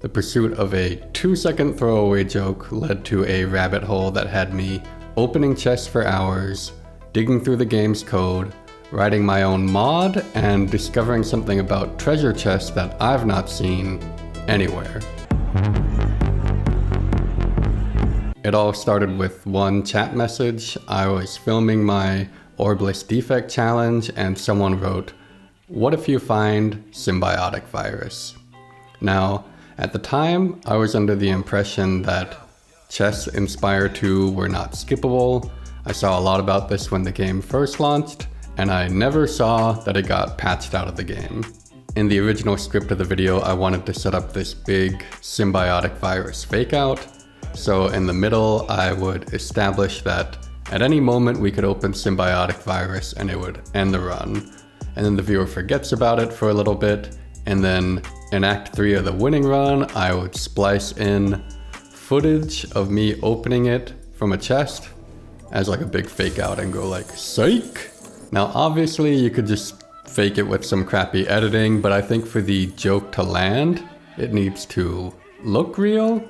The pursuit of a 2-second throwaway joke led to a rabbit hole that had me opening chests for hours, digging through the game's code, writing my own mod, and discovering something about treasure chests that I've not seen anywhere. It all started with one chat message. I was filming my Orbless Defect challenge and someone wrote, "What if you find symbiotic virus?" Now, at the time, I was under the impression that chests in Spire 2 were not skippable. I saw a lot about this when the game first launched, and I never saw that it got patched out of the game. In the original script of the video, I wanted to set up this big symbiotic virus fakeout. So in the middle, I would establish that at any moment we could open symbiotic virus and it would end the run. And then the viewer forgets about it for a little bit. And then in Act 3 of the winning run, I would splice in footage of me opening it from a chest as like a big fake out and go like, psych! Now obviously you could just fake it with some crappy editing, but I think for the joke to land, it needs to look real.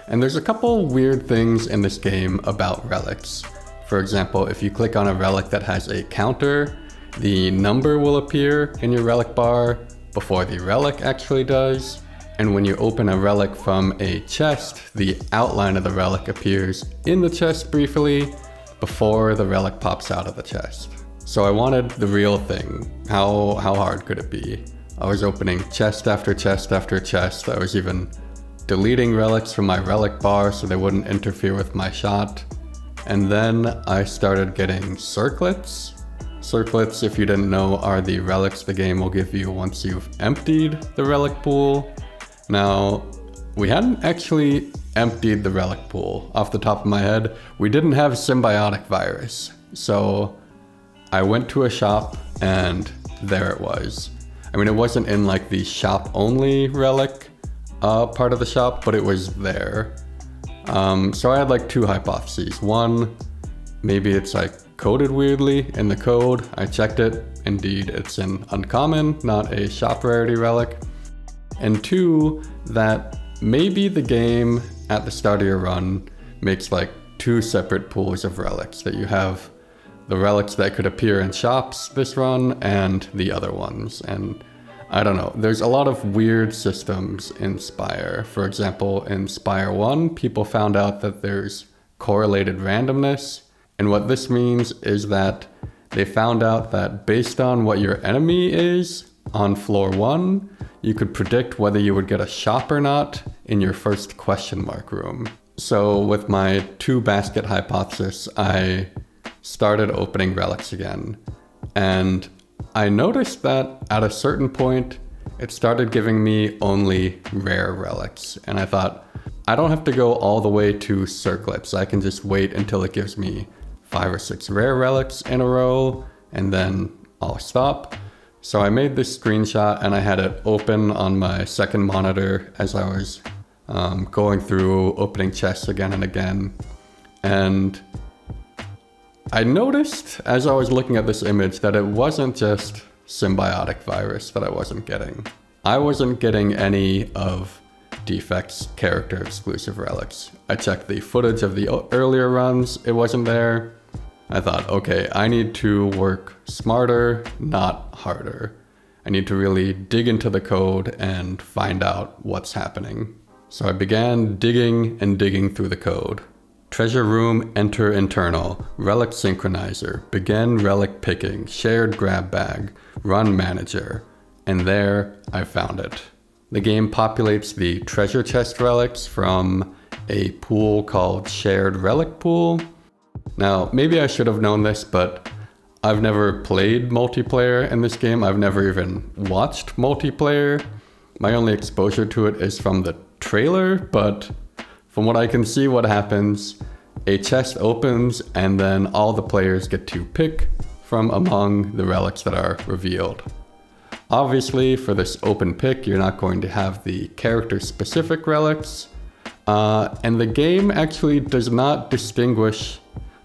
And there's a couple weird things in this game about relics. For example, if you click on a relic that has a counter, the number will appear in your relic bar before the relic actually does. And when you open a relic from a chest, the outline of the relic appears in the chest briefly before the relic pops out of the chest. So I wanted the real thing. How hard could it be? I was opening chest after chest after chest. I was even deleting relics from my relic bar so they wouldn't interfere with my shot. And then I started getting circlets. Circlets, if you didn't know, are the relics the game will give you once you've emptied the relic pool. Now, we hadn't actually emptied the relic pool. Off the top of my head, we didn't have symbiotic virus. So I went to a shop and there it was. I mean, it wasn't in like the shop only relic part of the shop, but it was there. So I had like two hypotheses. One, maybe it's like coded weirdly in the code. I checked it. Indeed, it's an uncommon, not a shop rarity relic. And two, that maybe the game at the start of your run makes like two separate pools of relics, that you have the relics that could appear in shops this run and the other ones. And I don't know, there's a lot of weird systems in Spire. For example, in Spire 1, people found out that there's correlated randomness. And what this means is that they found out that based on what your enemy is on floor 1, you could predict whether you would get a shop or not in your first question mark room. So with my 2 basket hypothesis, I started opening relics again. And I noticed that at a certain point, it started giving me only rare relics. And I thought, I don't have to go all the way to circlets. I can just wait until it gives me 5 or 6 rare relics in a row, and then I'll stop. So I made this screenshot and I had it open on my second monitor as I was going through opening chests again and again. And I noticed as I was looking at this image that it wasn't just symbiotic virus that I wasn't getting. I wasn't getting any of Defect's character exclusive relics. I checked the footage of the earlier runs, it wasn't there. I thought, okay, I need to work smarter, not harder. I need to really dig into the code and find out what's happening. So I began digging and digging through the code. Treasure room, enter internal, relic synchronizer, begin relic picking, shared grab bag, run manager, and there I found it. The game populates the treasure chest relics from a pool called shared relic pool. Now, maybe I should have known this, but I've never played multiplayer in this game. I've never even watched multiplayer. My only exposure to it is from the trailer, but from what I can see what happens, a chest opens and then all the players get to pick from among the relics that are revealed. Obviously, for this open pick, you're not going to have the character-specific relics, and the game actually does not distinguish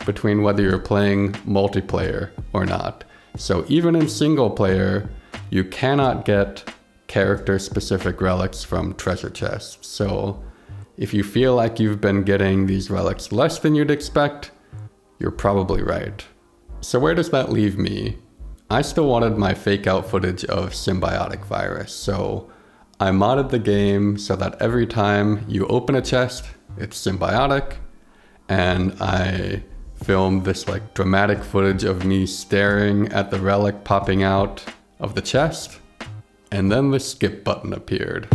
between whether you're playing multiplayer or not. So even in single player, you cannot get character-specific relics from treasure chests. So if you feel like you've been getting these relics less than you'd expect, you're probably right. So where does that leave me? I still wanted my fake out footage of symbiotic virus, so I modded the game so that every time you open a chest, it's symbiotic, and I filmed this like dramatic footage of me staring at the relic popping out of the chest, and then the skip button appeared.